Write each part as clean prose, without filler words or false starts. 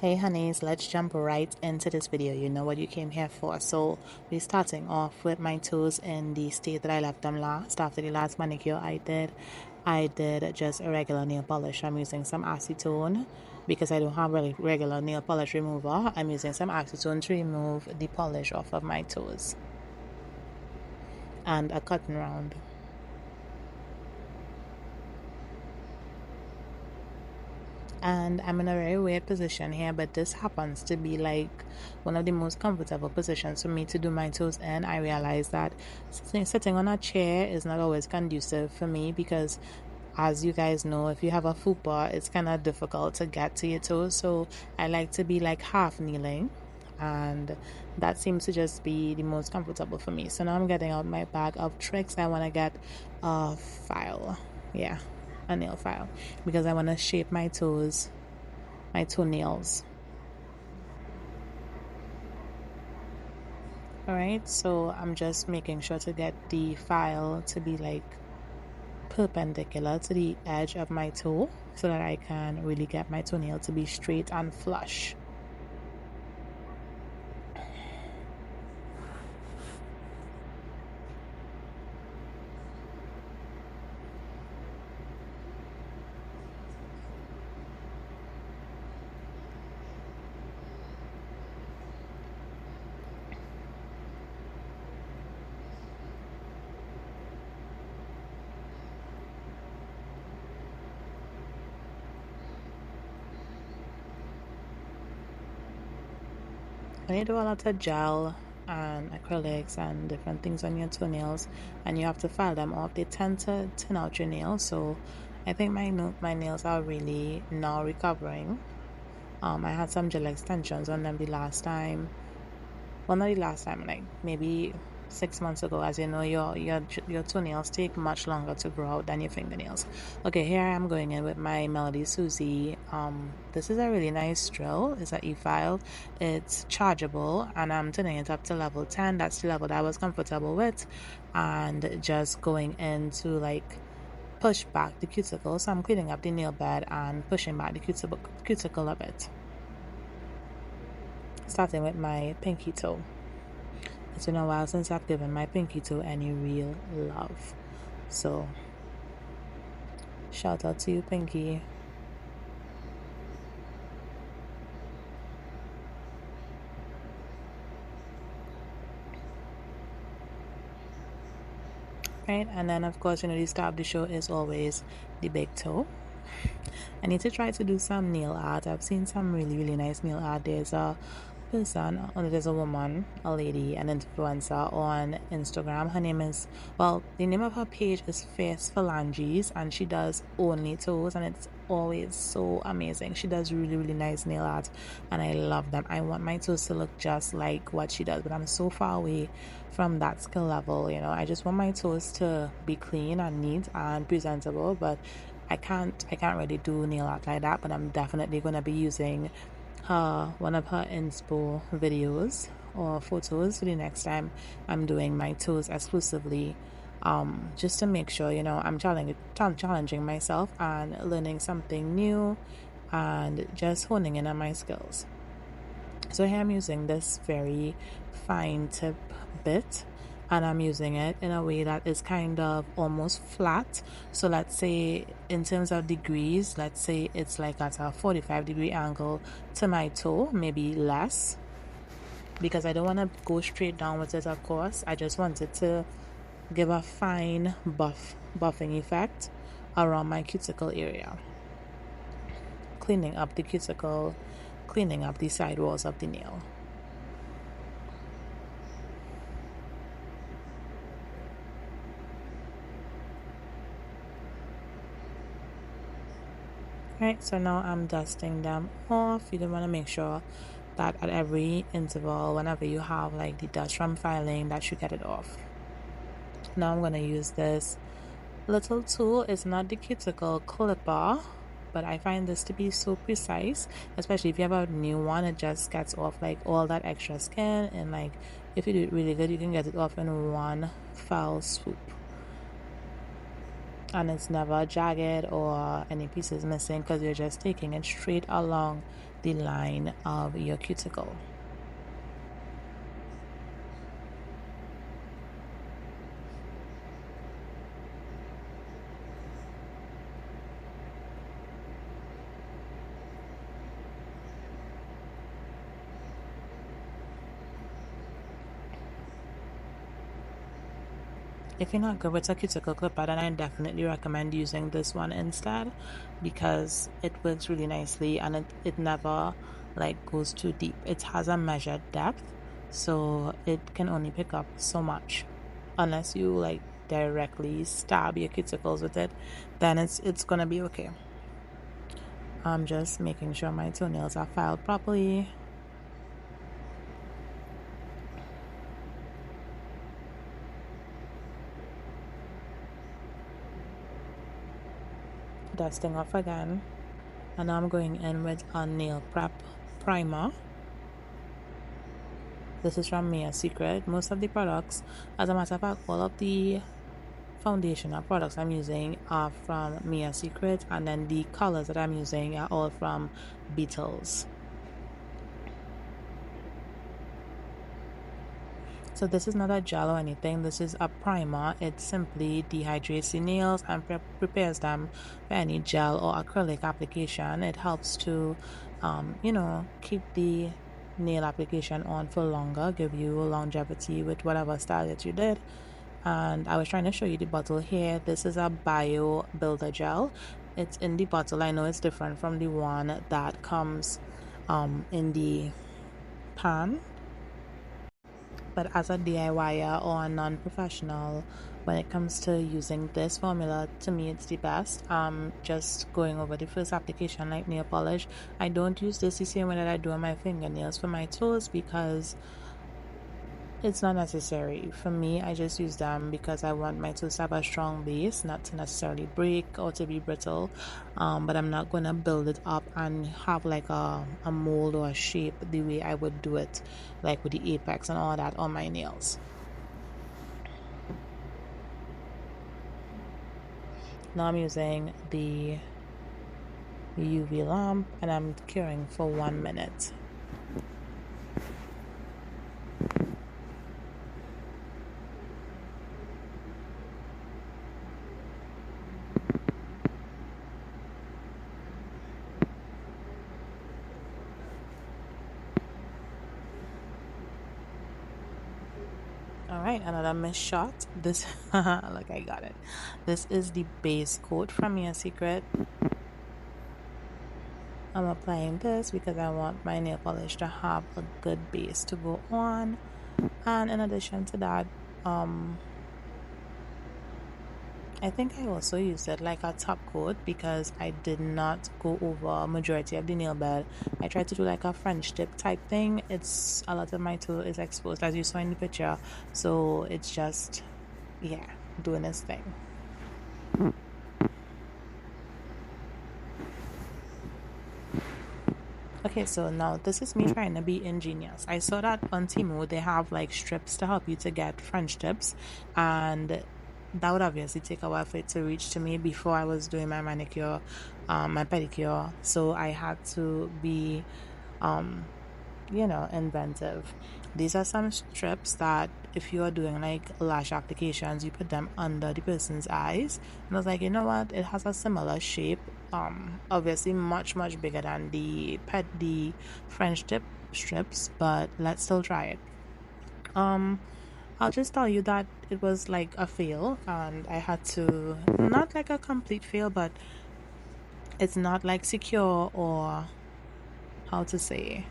Hey honeys, let's jump right into this video. You know what you came here for. So we're starting off with my toes in the state that I left them last. After the last manicure I did just a regular nail polish. I'm using some acetone because I don't have really regular nail polish remover. I'm using some acetone to remove the polish off of my toes and a cotton round. And I'm in a very weird position here, but this happens to be like one of the most comfortable positions for me to do my toes in. I realize that sitting on a chair is not always conducive for me because, as you guys know, if you have a fupa, it's kind of difficult to get to your toes. So I like to be like half kneeling, and that seems to just be the most comfortable for me. So now I'm getting out my bag of tricks. I want to get a file. Yeah, a nail file because I want to shape my toes, my toenails. Alright, so I'm just making sure to get the file to be like perpendicular to the edge of my toe so that I can really get my toenail to be straight and flush. When you do a lot of gel and acrylics and different things on your toenails and you have to file them off, they tend to thin out your nails. So I think my nails are really now recovering. I had some gel extensions on them the last time. Well, not the last time, like maybe 6 months ago. As you know, your toenails take much longer to grow out than your fingernails. Okay, here I am going in with my Melodie Suzie. This is a really nice drill. It's an e-file. It's chargeable, and I'm turning it up to level 10. That's the level that I was comfortable with, and just going into like push back the cuticle. So I'm cleaning up the nail bed and pushing back the cuticle a bit. Starting with my pinky toe. It's been a while since I've given my pinky toe any real love. So, shout out to you, Pinky. Right, and then of course, the star of the show is always the big toe. I need to try to do some nail art. I've seen some really nice nail art. There's a person, or there's a woman, a lady, an influencer on Instagram. Her name is, well, the name of her page is Fierce Phalanges, and she does only toes, and it's always so amazing. She does really nice nail art, and I love them. I want my toes to look just like what she does, but I'm so far away from that skill level. I just want my toes to be clean and neat and presentable, but I can't really do nail art like that. But I'm definitely gonna be using one of her inspo videos or photos for the next time I'm doing my toes exclusively, just to make sure I'm challenging myself and learning something new and just honing in on my skills. So here I'm using this very fine tip bit, and I'm using it in a way that is kind of almost flat. So let's say in terms of degrees, let's say it's like at a 45-degree angle to my toe, maybe less, because I don't want to go straight down with it, of course. I just wanted to give a fine buffing effect around my cuticle area, cleaning up the cuticle, cleaning up the side walls of the nail. Right, so now I'm dusting them off. You don't want to make sure that at every interval, whenever you have like the dust from filing, that you get it off. Now I'm going to use this little tool. It's not the cuticle clipper, but I find this to be so precise, especially if you have a new one. It just gets off like all that extra skin, and like if you do it really good, you can get it off in one foul swoop. And it's never jagged or any pieces missing because you're just taking it straight along the line of your cuticle. If you're not good with a cuticle clipper, then I definitely recommend using this one instead, because it works really nicely and it never like goes too deep. It has a measured depth, so it can only pick up so much. Unless you like directly stab your cuticles with it, then it's gonna be okay. I'm just making sure my toenails are filed properly. Dusting off again, and now I'm going in with a nail prep primer. This is from Mia Secret. Most of the products, as a matter of fact, all of the foundational products I'm using are from Mia Secret, and then the colors that I'm using are all from Beetles. So this is not a gel or anything, this is a primer. It simply dehydrates the nails and prepares them for any gel or acrylic application. It helps to, keep the nail application on for longer, give you longevity with whatever style that you did. And I was trying to show you the bottle here. This is a bio builder gel. It's in the bottle. I know it's different from the one that comes in the pan, but as a DIYer or a non-professional, when it comes to using this formula, to me it's the best. Just going over the first application like nail polish, I don't use this the same way that I do on my fingernails for my toes, because it's not necessary for me. I just use them because I want my toes to have a strong base, not to necessarily break or to be brittle. But I'm not gonna build it up and have like a mold or a shape the way I would do it, like with the apex and all that on my nails. Now I'm using the UV lamp and I'm curing for 1 minute. Alright, another mist shot. This like I got it. This is the base coat from Mia Secret. I'm applying this because I want my nail polish to have a good base to go on. And in addition to that, I think I also used it like a top coat because I did not go over a majority of the nail bed. I tried to do like a French tip type thing. It's a lot of my toe is exposed as you saw in the picture, so it's just, yeah, doing this thing. Okay, so now this is me trying to be ingenious. I saw that on Temu they have like strips to help you to get French tips, and that would obviously take a while for it to reach to me before I was doing my manicure, my pedicure. So I had to be, inventive. These are some strips that if you are doing like lash applications, you put them under the person's eyes. And I was like, you know what? It has a similar shape. Obviously much bigger than the French tip strips, but let's still try it. I'll just tell you that it was like a fail, and I had to, not like a complete fail, but it's not like secure or how to say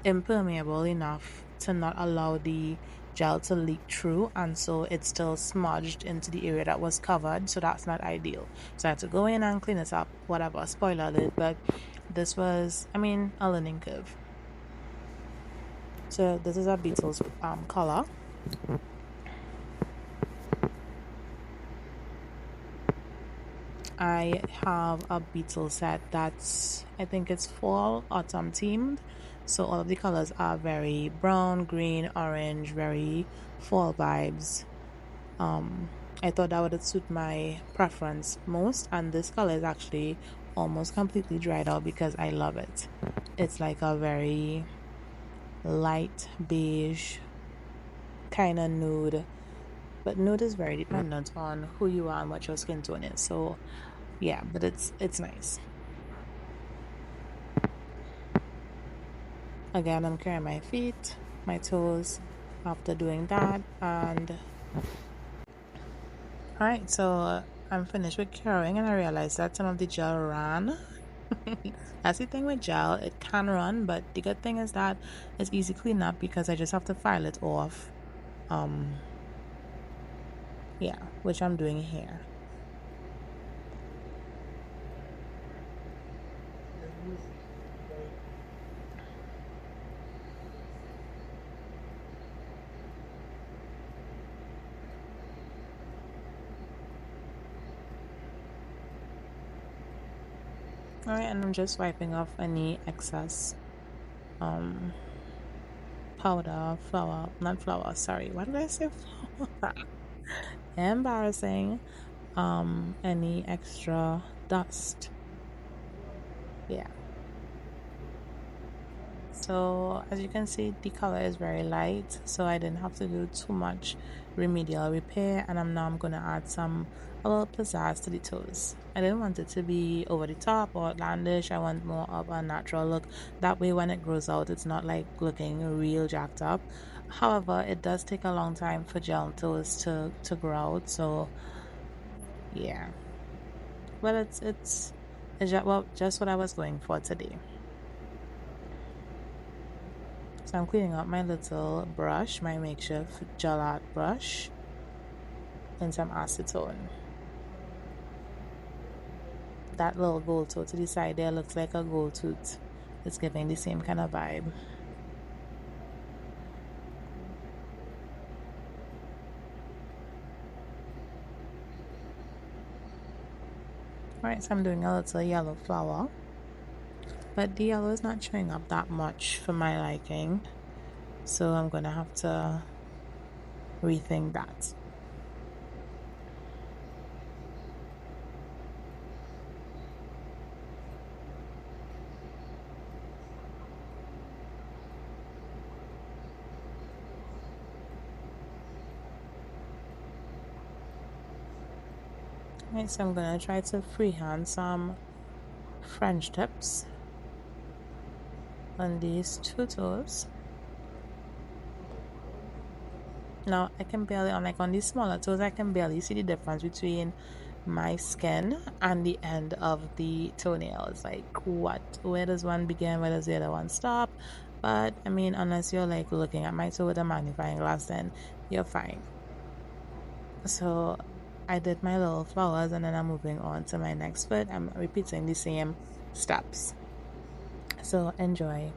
impermeable enough to not allow the gel to leak through, and so it's still smudged into the area that was covered, so that's not ideal. So I had to go in and clean it up, whatever, spoiler alert, but this was, a learning curve. So this is a Beetles color. I have a Beetle set that's, I think it's fall autumn themed, so all of the colors are very brown, green, orange, very fall vibes. I thought that would suit my preference most, and this color is actually almost completely dried out because I love it. It's like a very light beige kind of nude, but nude is very dependent on who you are and what your skin tone is. So yeah, but it's nice. Again, I'm curing my feet, my toes after doing that. And all right, so I'm finished with curing, and I realized that some of the gel ran. That's the thing with gel, it can run, but the good thing is that it's easy clean up because I just have to file it off. um yeah, which I'm doing here. All right, and I'm just wiping off any excess um powder, flour, not flour, sorry, what did I say? Flour. Embarrassing. Any extra dust. Yeah. So as you can see, the color is very light, so I didn't have to do too much remedial repair, and I'm gonna add a little pizzazz to the toes. I didn't want it to be over the top or outlandish. I want more of a natural look. That way when it grows out, it's not like looking real jacked up. However, it does take a long time for gel toes to grow out, so yeah. But it's just, well, just what I was going for today. So I'm cleaning up my little brush, my makeshift gel art brush, and some acetone. That little gold tooth to the side there looks like a gold tooth. It's giving the same kind of vibe. Alright, so I'm doing a little yellow flower, but the yellow is not showing up that much for my liking, so I'm gonna have to rethink that. Alright, so I'm gonna try to freehand some French tips on these two toes. Now I can barely, unlike on these smaller toes, I can barely see the difference between my skin and the end of the toenails. Like, what? Where does one begin? Where does the other one stop? But I mean, unless you're like looking at my toe with a magnifying glass, then you're fine. So I did my little flowers, and then I'm moving on to my next foot. I'm repeating the same steps. So enjoy.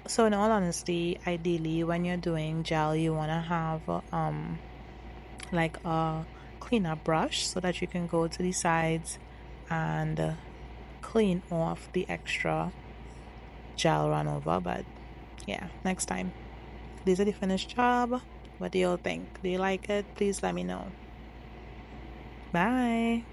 So in all honesty, ideally when you're doing gel, you want to have like a cleaner brush so that you can go to the sides and clean off the extra gel run over. But yeah, next time. These are the finished job. What do you all think? Do you like it? Please let me know. Bye.